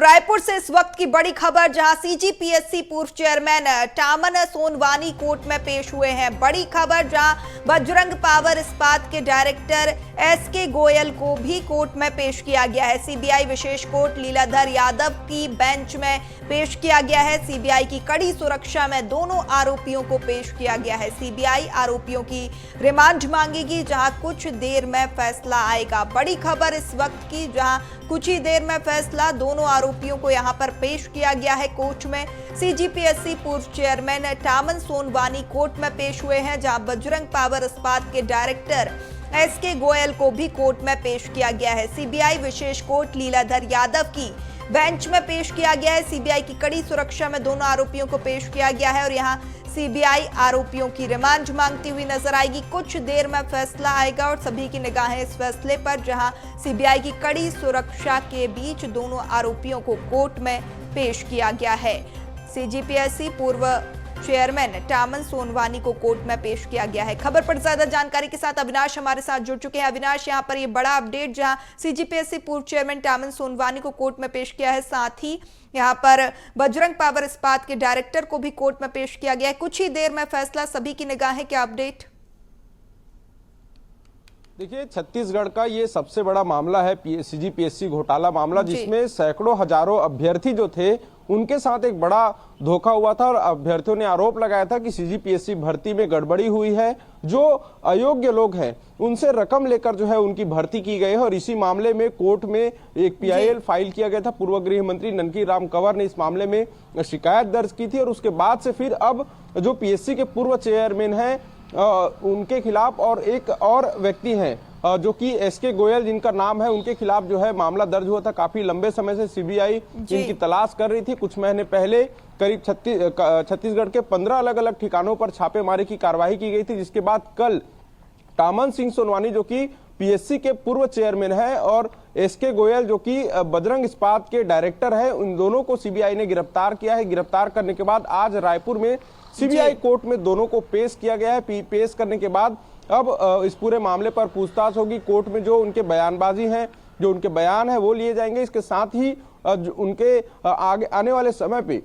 रायपुर से इस वक्त की बड़ी खबर, जहां सीजीपीएससी पूर्व चेयरमैन टामन सोनवानी कोर्ट में पेश हुए हैं। बड़ी खबर, जहां बजरंग पावर इस्पात के डायरेक्टर एसके गोयल को भी कोर्ट में पेश किया गया है। सीबीआई विशेष कोर्ट लीलाधर यादव की बेंच में पेश किया गया है। सीबीआई की कड़ी सुरक्षा में दोनों आरोपियों को पेश किया गया है। सीबीआई आरोपियों की रिमांड मांगेगी, जहां कुछ देर में फैसला आएगा। बड़ी खबर इस वक्त की, जहां कुछ ही देर में फैसला, दोनों आरोपियों को यहां पर पेश किया गया है कोर्ट में। सीजीपीएससी पूर्व चेयरमैन टामन सोनवानी कोर्ट में पेश हुए हैं, जहां बजरंग पावर इस्पात के डायरेक्टर एसके गोयल को भी कोर्ट में पेश किया गया है। सीबीआई विशेष कोर्ट लीलाधर यादव की बेंच में पेश किया गया है। सीबीआई की कड़ी सुरक्षा में दोनों आरोपियों को पेश किया गया है और यहां सीबीआई आरोपियों की रिमांड मांगती हुई नजर आएगी। कुछ देर में फैसला आएगा और सभी की निगाहें इस फैसले पर, जहां सीबीआई की कड़ी सुरक्षा के बीच दोनों आरोपियों को कोर्ट में पेश किया गया है। सीजीपीएससी पूर्व चेयरमैन टामन सोनवानी को कोर्ट में पेश किया गया है। खबर पर ज्यादा जानकारी के साथ अविनाश हमारे साथ जुड़ चुके हैं। अविनाश, यहाँ पर ये बड़ा अपडेट, जहां सीजीपीएससी पूर्व चेयरमैन टामन सोनवानी को कोर्ट में पेश किया है, साथ ही यहाँ पर बजरंग पावर इस्पात के डायरेक्टर को भी कोर्ट में पेश किया गया है। कुछ ही देर में फैसला, सभी की निगाहें, क्या अपडेट? देखिए, छत्तीसगढ़ का ये सबसे बड़ा मामला है सीजीपीएससी घोटाला मामला, जिसमें सैकड़ों हजारों अभ्यर्थी जो थे उनके साथ एक बड़ा धोखा हुआ था और अभ्यर्थियों ने आरोप लगाया था कि सीजीपीएससी भर्ती में गड़बड़ी हुई है। जो अयोग्य लोग हैं उनसे रकम लेकर जो है उनकी भर्ती की गई है और इसी मामले में कोर्ट में एक पीआईएल फाइल किया गया था। पूर्व गृह मंत्री ननकीराम कंवर ने इस मामले में शिकायत दर्ज की थी और उसके बाद से फिर अब जो पीएससी के पूर्व चेयरमैन हैं उनके खिलाफ और एक और व्यक्ति हैं जो कि एसके गोयल जिनका नाम है, उनके खिलाफ जो है मामला दर्ज हुआ था। काफी लंबे समय से सीबीआई इनकी तलाश कर रही थी। कुछ महीने पहले करीब छत्तीसगढ़ के 15 अलग अलग ठिकानों पर छापेमारी की कार्रवाई की गई थी, जिसके बाद कल टामन सिंह सोनवानी जो कि पीएससी के पूर्व चेयरमैन है और एसके गोयल जो कि बजरंग इस्पात के डायरेक्टर है, उन दोनों को सीबीआई ने गिरफ्तार किया है। गिरफ्तार करने के बाद आज रायपुर में सीबीआई कोर्ट में दोनों को पेश किया गया है। पेश करने के बाद अब इस पूरे मामले पर पूछताछ होगी। कोर्ट में जो उनके बयानबाजी हैं, जो उनके बयान है वो लिए जाएंगे। इसके साथ ही उनके आगे आने वाले समय पे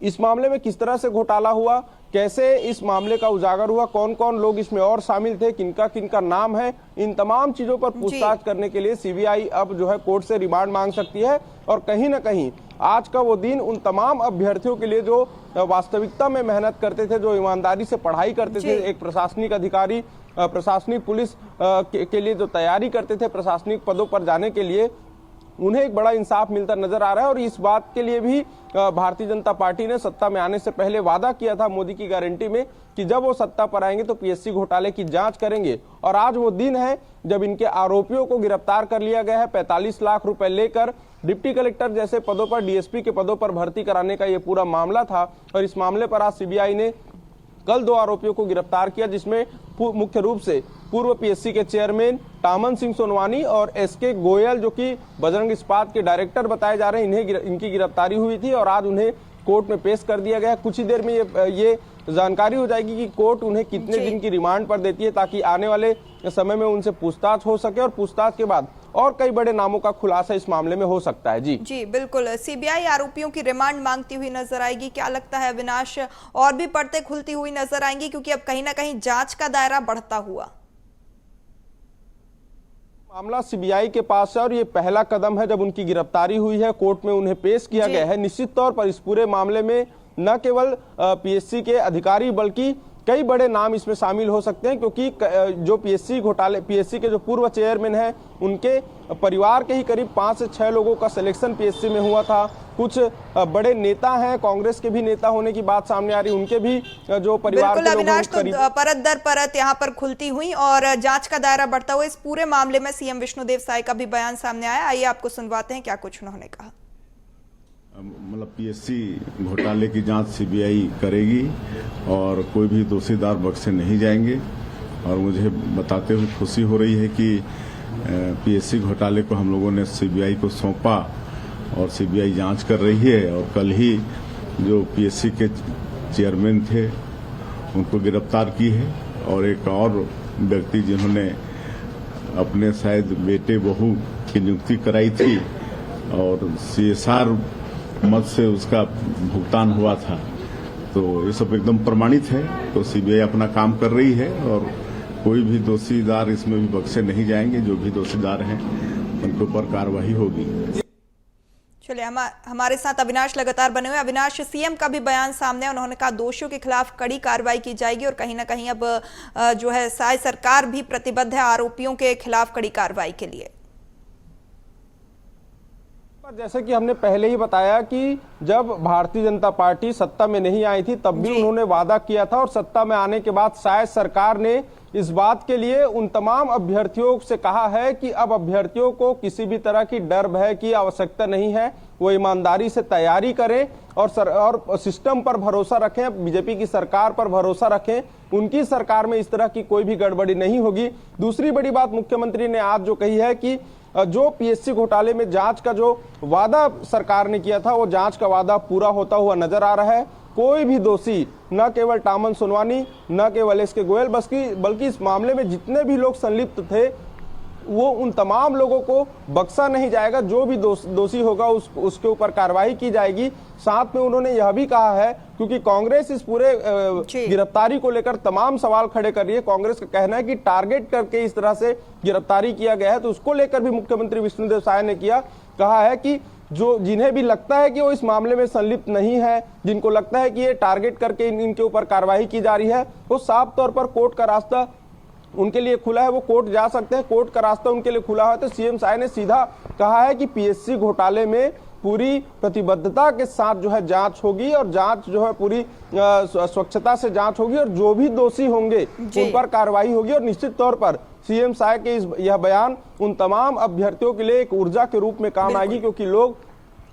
इस मामले में किस तरह से घोटाला हुआ, कैसे इस मामले का उजागर हुआ, कौन कौन लोग इसमें और शामिल थे, किनका किनका नाम है, इन तमाम चीजों पर पूछताछ करने के लिए सीबीआई अब जो है कोर्ट से रिमांड मांग सकती है। और कहीं ना कहीं आज का वो दिन उन तमाम अभ्यर्थियों के लिए जो वास्तविकता में मेहनत करते थे, जो ईमानदारी से पढ़ाई करते थे, एक प्रशासनिक अधिकारी, प्रशासनिक पुलिस के लिए जो तैयारी करते थे प्रशासनिक पदों पर जाने के लिए, उन्हें एक बड़ा इंसाफ मिलता नजर आ रहा है। और इस बात के लिए भी भारतीय जनता पार्टी ने सत्ता में आने से पहले वादा किया था मोदी की गारंटी में कि जब वो सत्ता पर आएंगे तो पीएससी घोटाले की जांच करेंगे। और आज वो दिन है जब इनके आरोपियों को गिरफ्तार कर लिया गया है। 45 लाख रुपए लेकर डिप्टी कलेक्टर जैसे पदों पर, डीएसपी के पदों पर भर्ती कराने का ये पूरा मामला था। और इस मामले पर आज सीबीआई ने कल 2 आरोपियों को गिरफ्तार किया, जिसमें मुख्य रूप से पूर्व पीएससी के चेयरमैन टामन सिंह सोनवानी और एसके गोयल जो कि बजरंग इस्पात के डायरेक्टर बताए जा रहे हैं, इनकी गिरफ्तारी हुई थी और आज उन्हें कोर्ट में पेश कर दिया गया। कुछ ही देर में ये जानकारी हो जाएगी कि कोर्ट उन्हें कितने दिन की रिमांड पर देती है, ताकि आने वाले समय में उनसे पूछताछ हो सके और पूछताछ के बाद और कई बड़े नामों का खुलासा इस मामले में हो सकता है। जी बिल्कुल, सीबीआई आरोपियों की रिमांड मांगती हुई नजर आएगी। क्या लगता है अविनाश, और भी परतें खुलती हुई नजर आएंगी, क्योंकि अब कहीं ना कहीं जांच का दायरा बढ़ता हुआ मामला सीबीआई के पास है और ये पहला कदम है जब उनकी गिरफ्तारी हुई है, कोर्ट में उन्हें पेश किया गया है। निश्चित तौर पर इस पूरे मामले में न केवल पीएससी के अधिकारी बल्कि कई बड़े नाम इसमें शामिल हो सकते हैं, क्योंकि जो पीएससी के जो पूर्व चेयरमैन हैं उनके परिवार के ही करीब 5 से 6 लोगों का सिलेक्शन पीएससी में हुआ था। कुछ बड़े नेता हैं, कांग्रेस के भी नेता होने की बात सामने आ रही, उनके भी जो परिवार के लोग तो परत दर परत यहाँ पर खुलती हुई और जांच का दायरा बढ़ता हुआ इस पूरे मामले में सीएम विष्णुदेव साय का भी बयान सामने आया। आइए आपको सुनवाते हैं क्या कुछ उन्होंने कहा। मतलब पीएससी घोटाले की जांच सीबीआई करेगी और कोई भी दोषीदार बख्शे नहीं जाएंगे। और मुझे बताते हुए खुशी हो रही है कि पीएससी घोटाले को हम लोगों ने सीबीआई को सौंपा और सीबीआई जांच कर रही है। और कल ही जो पीएससी के चेयरमैन थे उनको गिरफ्तार की है और एक और व्यक्ति जिन्होंने अपने शायद बेटे बहू की नियुक्ति कराई थी और CSR मद से उसका भुगतान हुआ था। तो ये सब एकदम प्रमाणित है। तो CBI अपना काम कर रही है और कोई भी दोषीदार इसमें भी बख्शे नहीं जाएंगे। जो भी दोषीदार हैं उनके ऊपर कार्रवाई होगी। चलिए, हमारे साथ अविनाश लगातार बने हुए। अविनाश, सीएम का भी बयान सामने है, उन्होंने कहा दोषियों के खिलाफ कड़ी कार्रवाई की जाएगी और कहीं ना कहीं अब जो है साय सरकार भी प्रतिबद्ध है आरोपियों के खिलाफ कड़ी कार्रवाई के लिए। जैसे कि हमने पहले ही बताया कि जब भारतीय जनता पार्टी सत्ता में नहीं आई थी तब भी उन्होंने वादा किया था और सत्ता में आने के बाद शायद सरकार ने इस बात के लिए उन तमाम अभ्यर्थियों से कहा है कि अब अभ्यर्थियों को किसी भी तरह की डर भय की आवश्यकता नहीं है, वो ईमानदारी से तैयारी करें और सिस्टम पर भरोसा रखें, बीजेपी की सरकार पर भरोसा रखें। उनकी सरकार में इस तरह की कोई भी गड़बड़ी नहीं होगी। दूसरी बड़ी बात मुख्यमंत्री ने आज जो कही है कि जो PSC घोटाले में जांच का जो वादा सरकार ने किया था वो जांच का वादा पूरा होता हुआ नजर आ रहा है। कोई भी दोषी, न केवल टामन सोनवानी, न केवल SK गोयल, बल्कि इस मामले में जितने भी लोग संलिप्त थे वो उन तमाम लोगों को बख्शा नहीं जाएगा। जो भी दोषी होगा उसके ऊपर कार्रवाई की जाएगी। साथ में उन्होंने यह भी कहा है, क्योंकि कांग्रेस इस पूरे गिरफ्तारी को लेकर तमाम सवाल खड़े कर रही है। कांग्रेस का कहना है कि टारगेट करके इस तरह से गिरफ्तारी किया गया है, तो उसको लेकर भी मुख्यमंत्री विष्णुदेव साय ने कहा है कि जो जिन्हें भी लगता है कि वो इस मामले में संलिप्त नहीं है, जिनको लगता है कि ये टारगेट करके इनके ऊपर कार्रवाई की जा रही है, वो साफ तौर पर कोर्ट का रास्ता उनके लिए खुला है, वो कोर्ट जा सकते हैं। कोर्ट का रास्ता उनके लिए खुला है। तो CM साय ने सीधा कहा है कि PSC घोटाले में पूरी प्रतिबद्धता के साथ जो है जांच होगी और जांच जो है पूरी स्वच्छता से जांच होगी और जो भी दोषी होंगे उन पर कार्रवाई होगी। और निश्चित तौर पर CM साय के यह बयान उन तमाम अभ्यर्थियों के लिए एक ऊर्जा के रूप में काम आएगी, क्योंकि लोग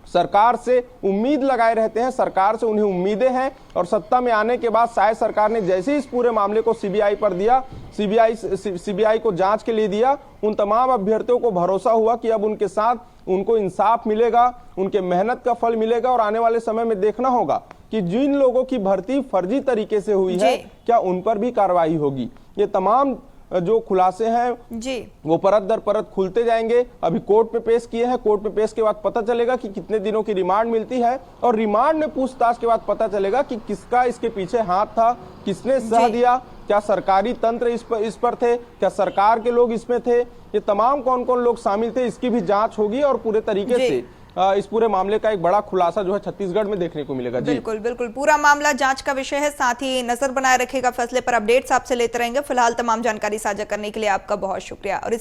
सरकार से उम्मीद लगाए रहते हैं, सरकार से उन्हें उम्मीदें हैं। और सत्ता में आने के बाद शायद सरकार ने जैसे ही इस पूरे मामले को CBI पर दिया, CBI को जांच के लिए दिया, उन तमाम अभ्यर्थियों को भरोसा हुआ कि अब उनके साथ उनको इंसाफ मिलेगा, उनके मेहनत का फल मिलेगा। और आने वाले समय में देखना होगा कि जिन लोगों की भर्ती फर्जी तरीके से हुई है क्या उन पर भी कार्रवाई होगी। ये तमाम जो खुलासे हैं जी वो परत दर परत खुलते जाएंगे। अभी कोर्ट में पेश किए हैं, कोर्ट में पेश के बाद पता चलेगा कि कितने दिनों की रिमांड मिलती है और रिमांड में पूछताछ के बाद पता चलेगा कि किसका इसके पीछे हाथ था, किसने सह दिया, क्या सरकारी तंत्र इस पर थे, क्या सरकार के लोग इसमें थे, ये तमाम कौन कौन लोग शामिल थे, इसकी भी जांच होगी और पूरे तरीके से इस पूरे मामले का एक बड़ा खुलासा जो है छत्तीसगढ़ में देखने को मिलेगा। बिल्कुल बिल्कुल, पूरा मामला जांच का विषय है। साथ ही नजर बनाए रखेगा फैसले पर, अपडेट्स आपसे लेते रहेंगे। फिलहाल तमाम जानकारी साझा करने के लिए आपका बहुत शुक्रिया। और